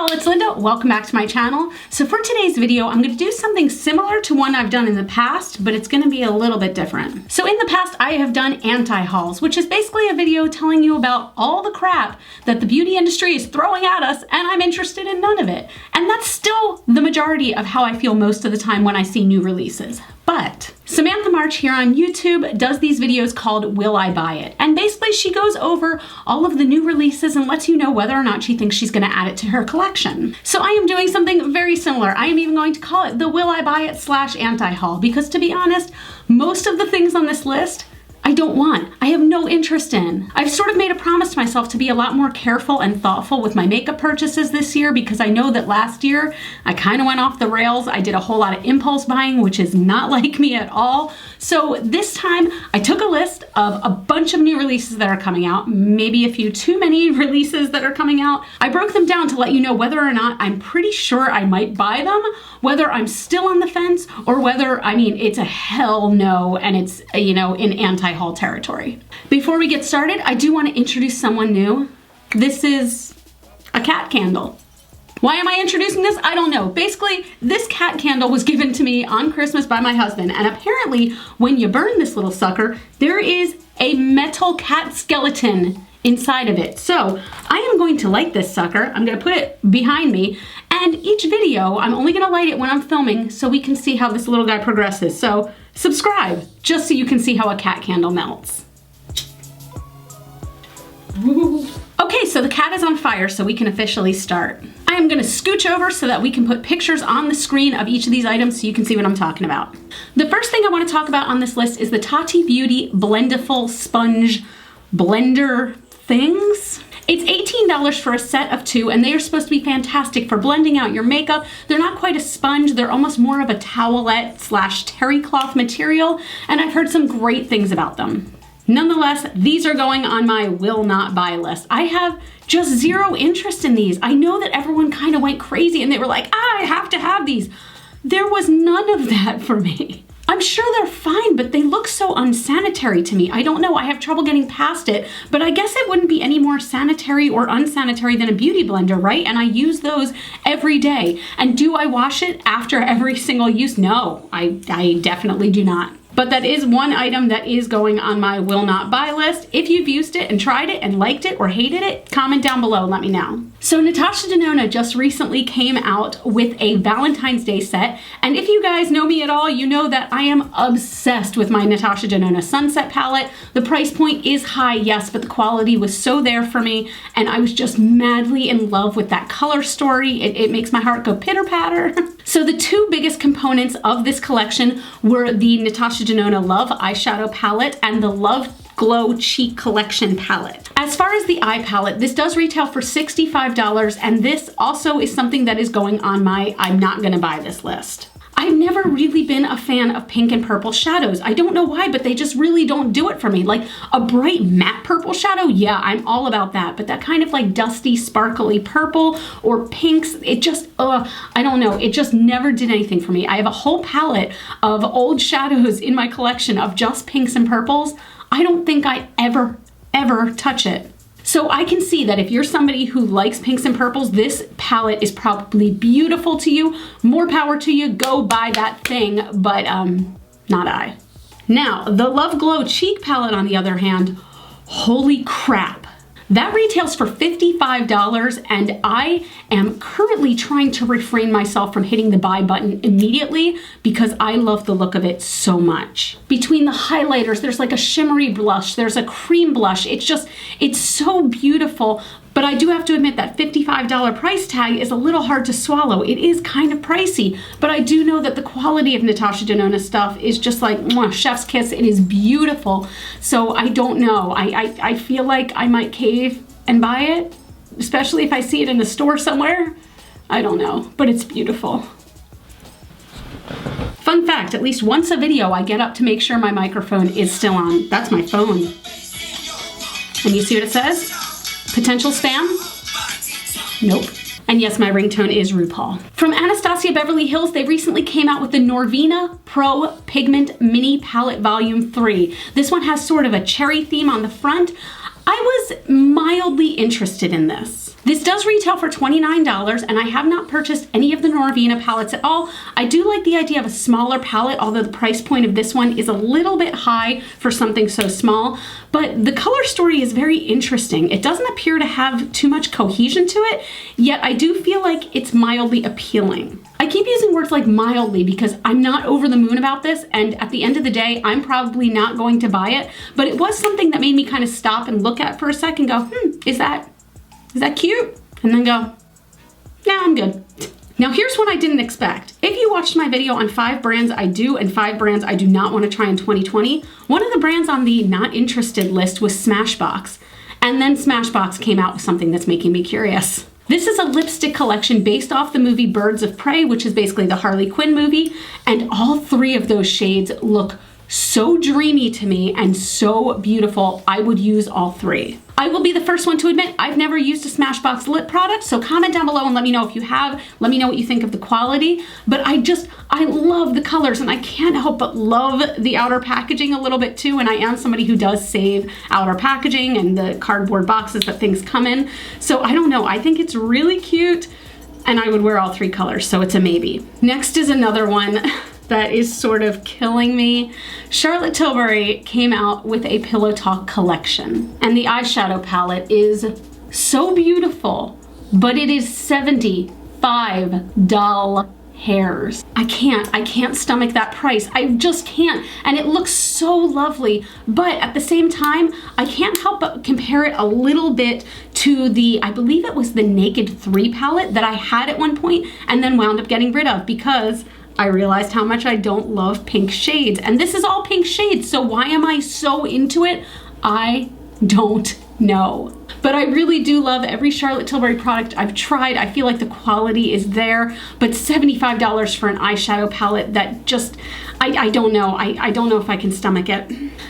Hello, it's Linda. Welcome back to my channel. So for today's video, I'm going to do something similar to one I've done in the past, but it's going to be a little bit different. So in the past, I have done anti-hauls, which is basically a video telling you about all the crap that the beauty industry is throwing at us, and I'm interested in none of it. And that's still the majority of how I feel most of the time when I see new releases. But Samantha March here on YouTube does these videos called Will I Buy It? And basically she goes over all of the new releases and lets you know whether or not she thinks she's going to add it to her collection. So I am doing something very similar. I am even going to call it the Will I Buy It / anti-haul, because to be honest, most of the things on this list I don't want. I have no interest in. I've sort of made a promise to myself to be a lot more careful and thoughtful with my makeup purchases this year, because I know that last year I kind of went off the rails. I did a whole lot of impulse buying, which is not like me at all. So this time I took a list of a bunch of new releases that are coming out, maybe a few too many releases that are coming out. I broke them down to let you know whether or not I'm pretty sure I might buy them, whether I'm still on the fence, or whether, I mean, it's a hell no and it's, you know, in anti-haul territory. Before we get started, I do want to introduce someone new. This is a cat candle. Why am I introducing this? I don't know. Basically, this cat candle was given to me on Christmas by my husband, and apparently when you burn this little sucker, there is a metal cat skeleton inside of it. So I am going to light this sucker. I'm going to put it behind me, and each video I'm only going to light it when I'm filming so we can see how this little guy progresses. So subscribe just so you can see how a cat candle melts. Ooh. Okay, so the cat is on fire, so we can officially start. I am going to scooch over so that we can put pictures on the screen of each of these items so you can see what I'm talking about. The first thing I want to talk about on this list is the Tati Blendiful sponge blender things. It's $18 for a set of 2, and they are supposed to be fantastic for blending out your makeup. They're not quite a sponge, they're almost more of a towelette / terry cloth material, and I've heard some great things about them. Nonetheless, these are going on my will not buy list. I have just zero interest in these. I know that everyone kind of went crazy and they were like, I have to have these. There was none of that for me. I'm sure they're fine, but they look so unsanitary to me. I don't know, I have trouble getting past it, but I guess it wouldn't be any more sanitary or unsanitary than a beauty blender, right? And I use those every day. And do I wash it after every single use? No, I definitely do not. But that is one item that is going on my will not buy list. If you've used it and tried it and liked it or hated it, comment down below and let me know. So Natasha Denona just recently came out with a Valentine's Day set. And if you guys know me at all, you know that I am obsessed with my Natasha Denona Sunset palette. The price point is high, yes, but the quality was so there for me. And I was just madly in love with that color story. It makes my heart go pitter patter. So the two biggest components of this collection were the Natasha Denona Love eyeshadow palette and the Love Glow Cheek Collection palette. As far as the eye palette, this does retail for $65, and this also is something that is going on my I'm not gonna buy this list. I've never really been a fan of pink and purple shadows. I don't know why, but they just really don't do it for me. Like a bright matte purple shadow, yeah, I'm all about that. But that kind of like dusty, sparkly purple or pinks, it just, I don't know. It just never did anything for me. I have a whole palette of old shadows in my collection of just pinks and purples. I don't think I ever touch it. So I can see that if you're somebody who likes pinks and purples, this palette is probably beautiful to you. More power to you, go buy that thing, but not I. Now, the Love Glow Cheek palette on the other hand, holy crap. That retails for $55, and I am currently trying to refrain myself from hitting the buy button immediately because I love the look of it so much. Between the highlighters, there's like a shimmery blush, there's a cream blush. It's so beautiful, but I do have to admit that $55 price tag is a little hard to swallow. It is kind of pricey, but I do know that the quality of Natasha Denona stuff is just like mwah, chef's kiss. It is beautiful. So I don't know. I feel like I might cave and buy it, especially if I see it in a store somewhere. I don't know, but it's beautiful. Fun fact, at least once a video I get up to make sure my microphone is still on. That's my phone. And you see what it says? Potential spam? Nope. And yes, my ringtone is RuPaul. From Anastasia Beverly Hills, they recently came out with the Norvina Pro Pigment Mini Palette Volume 3. This one has sort of a cherry theme on the front. I was mildly interested in this. This does retail for $29, and I have not purchased any of the Norvina palettes at all. I do like the idea of a smaller palette, although the price point of this one is a little bit high for something so small, but the color story is very interesting. It doesn't appear to have too much cohesion to it, yet I do feel like it's mildly appealing. I keep using words like mildly because I'm not over the moon about this, and at the end of the day, I'm probably not going to buy it, but it was something that made me kind of stop and look at for a second and go, is that cute? And then go, nah, I'm good. Now here's what I didn't expect. If you watched my video on 5 brands I do and 5 brands I do not want to try in 2020, one of the brands on the not interested list was Smashbox. And then Smashbox came out with something that's making me curious. This is a lipstick collection based off the movie Birds of Prey, which is basically the Harley Quinn movie, and all 3 of those shades look so dreamy to me and so beautiful. I would use all 3. I will be the first one to admit I've never used a Smashbox lip product, so comment down below and let me know if you have. Let me know what you think of the quality. But I love the colors, and I can't help but love the outer packaging a little bit too, and I am somebody who does save outer packaging and the cardboard boxes that things come in. So I don't know, I think it's really cute, and I would wear all 3 colors, so it's a maybe. Next is another one that is sort of killing me. Charlotte Tilbury came out with a Pillow Talk collection, and the eyeshadow palette is so beautiful, but it is 75 dull hairs. I can't stomach that price. I just can't. And it looks so lovely, but at the same time, I can't help but compare it a little bit to the, I believe it was the Naked 3 palette that I had at one point and then wound up getting rid of because I realized how much I don't love pink shades. And this is all pink shades, so why am I so into it? I don't know. But I really do love every Charlotte Tilbury product I've tried. I feel like the quality is there, but $75 for an eyeshadow palette that just, I don't know. I don't know if I can stomach it.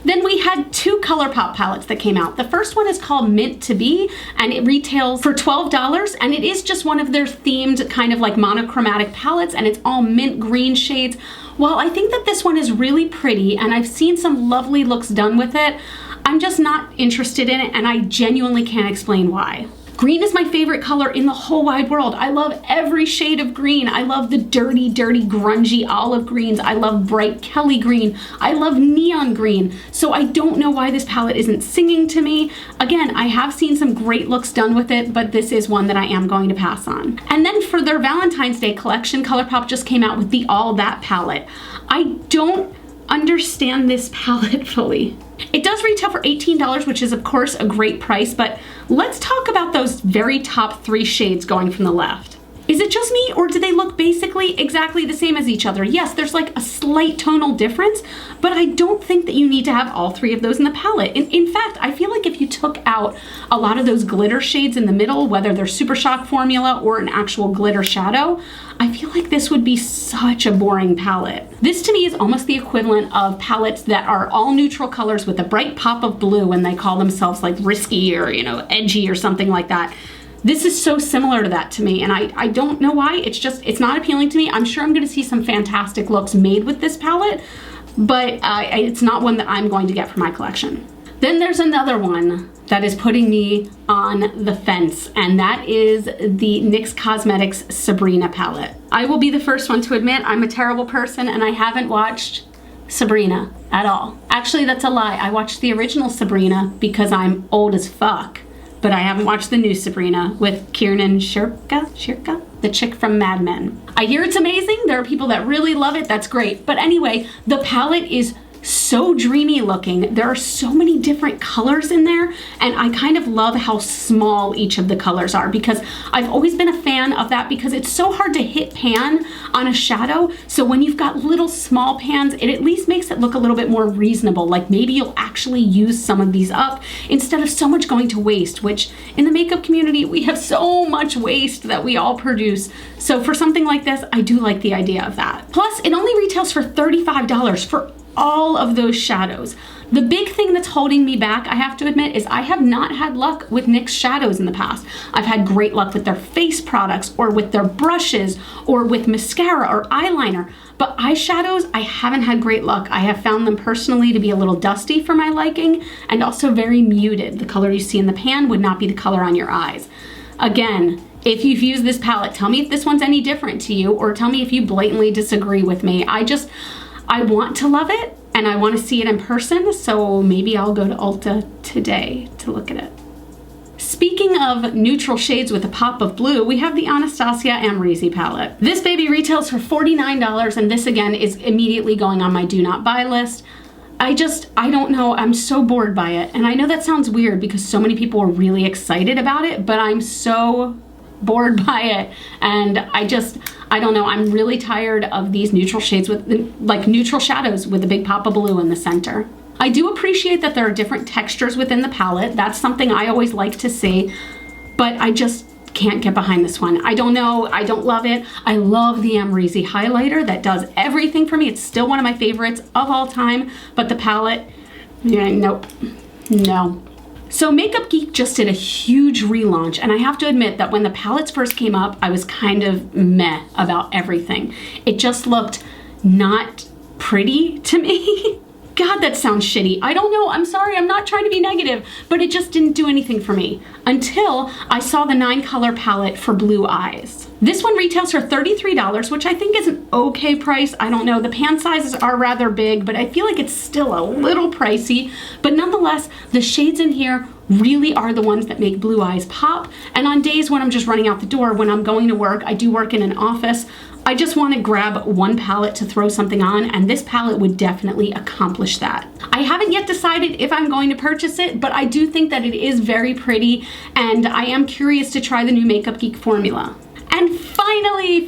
Then we had 2 ColourPop palettes that came out. The first one is called Mint to Be, and it retails for $12, and it is just one of their themed kind of like monochromatic palettes, and it's all mint green shades. While I think that this one is really pretty, and I've seen some lovely looks done with it, I'm just not interested in it, and I genuinely can't explain why. Green is my favorite color in the whole wide world. I love every shade of green. I love the dirty, grungy olive greens. I love bright Kelly green. I love neon green. So I don't know why this palette isn't singing to me. Again, I have seen some great looks done with it, but this is one that I am going to pass on. And then for their Valentine's Day collection, ColourPop just came out with the All That palette. I don't understand this palette fully. It does retail for $18, which is of course a great price, but let's talk about those very top 3 shades going from the left. Is it just me, or do they look basically exactly the same as each other? Yes, there's like a slight tonal difference, but I don't think that you need to have all 3 of those in the palette. In fact, I feel like if you took out a lot of those glitter shades in the middle, whether they're Super Shock formula or an actual glitter shadow, I feel like this would be such a boring palette. This to me is almost the equivalent of palettes that are all neutral colors with a bright pop of blue, and they call themselves like risky or, you know, edgy or something like that. This is so similar to that to me, and I don't know why. It's not appealing to me. I'm sure I'm gonna see some fantastic looks made with this palette, but it's not one that I'm going to get for my collection. Then there's another one that is putting me on the fence, and that is the NYX Cosmetics Sabrina palette. I will be the first one to admit I'm a terrible person and I haven't watched Sabrina at all. Actually, that's a lie. I watched the original Sabrina because I'm old as fuck, but I haven't watched the new Sabrina with Kiernan Shirka, the chick from Mad Men. I hear it's amazing. There are people that really love it. That's great. But anyway, the palette is so dreamy looking. There are so many different colors in there, and I kind of love how small each of the colors are, because I've always been a fan of that, because it's so hard to hit pan on a shadow. So when you've got little small pans, it at least makes it look a little bit more reasonable. Like maybe you'll actually use some of these up instead of so much going to waste, which in the makeup community, we have so much waste that we all produce. So for something like this, I do like the idea of that. Plus, it only retails for $35 for all of those shadows. The big thing that's holding me back, I have to admit, is I have not had luck with NYX shadows in the past. I've had great luck with their face products or with their brushes or with mascara or eyeliner, but eyeshadows, I haven't had great luck. I have found them personally to be a little dusty for my liking and also very muted. The color you see in the pan would not be the color on your eyes. Again, if you've used this palette, tell me if this one's any different to you, or tell me if you blatantly disagree with me. I want to love it and I want to see it in person, so maybe I'll go to Ulta today to look at it. Speaking of neutral shades with a pop of blue, we have the Anastasia Amrezy palette. This baby retails for $49, and this again is immediately going on my do not buy list. I don't know, I'm so bored by it. And I know that sounds weird because so many people are really excited about it, but I'm so bored by it. And I don't know, I'm really tired of these neutral shades with like neutral shadows with a big pop of blue in the center. I do appreciate that there are different textures within the palette. That's something I always like to see, but I just can't get behind this one. I don't know, I don't love it. I love the Amrezy highlighter. That does everything for me. It's still one of my favorites of all time, but the palette, yeah, nope, no. So Makeup Geek just did a huge relaunch, and I have to admit that when the palettes first came up, I was kind of meh about everything. It just looked not pretty to me. God, that sounds shitty. I don't know, I'm sorry, I'm not trying to be negative, but it just didn't do anything for me until I saw the 9-color palette for Blue Eyes. This one retails for $33, which I think is an okay price. I don't know, the pan sizes are rather big, but I feel like it's still a little pricey. But nonetheless, the shades in here really are the ones that make Blue Eyes pop. And on days when I'm just running out the door, when I'm going to work, I do work in an office, I just want to grab one palette to throw something on, and this palette would definitely accomplish that. I haven't yet decided if I'm going to purchase it, but I do think that it is very pretty, and I am curious to try the new Makeup Geek formula. And finally,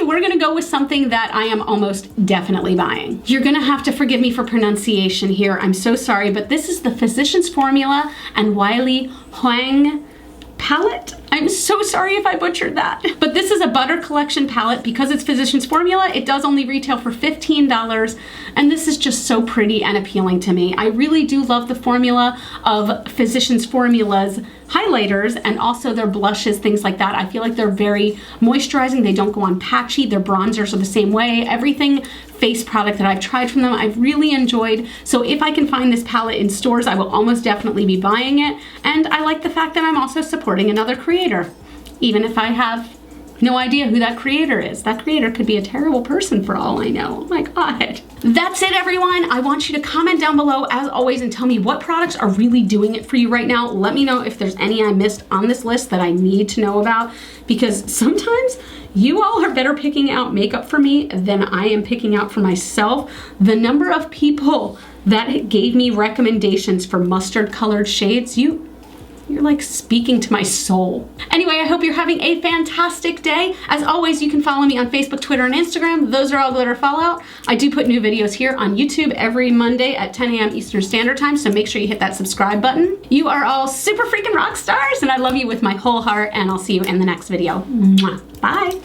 we're gonna go with something that I am almost definitely buying. You're gonna have to forgive me for pronunciation here. I'm so sorry, but this is the Physicians Formula and Wiley Huang palette. I'm so sorry if I butchered that. But this is a butter collection palette. Because it's Physicians Formula, it does only retail for $15, and this is just so pretty and appealing to me. I really do love the formula of Physicians Formula's highlighters and also their blushes, things like that. I feel like they're very moisturizing. They don't go on patchy. Their bronzers are the same way. Everything face product that I've tried from them, I've really enjoyed. So if I can find this palette in stores, I will almost definitely be buying it. And I like the fact that I'm also supporting another creator, even if I have no idea who that creator is. That creator could be a terrible person for all I know. Oh my God. That's it, everyone. I want you to comment down below, as always, and tell me what products are really doing it for you right now. Let me know if there's any I missed on this list that I need to know about, because sometimes you all are better picking out makeup for me than I am picking out for myself. The number of people that gave me recommendations for mustard colored shades, you're like speaking to my soul. Anyway, I hope you're having a fantastic day. As always, you can follow me on Facebook, Twitter, and Instagram. Those are all GlitterFallout. I do put new videos here on YouTube every Monday at 10 a.m. Eastern Standard Time, so make sure you hit that subscribe button. You are all super freaking rock stars, and I love you with my whole heart, and I'll see you in the next video. Mwah. Bye.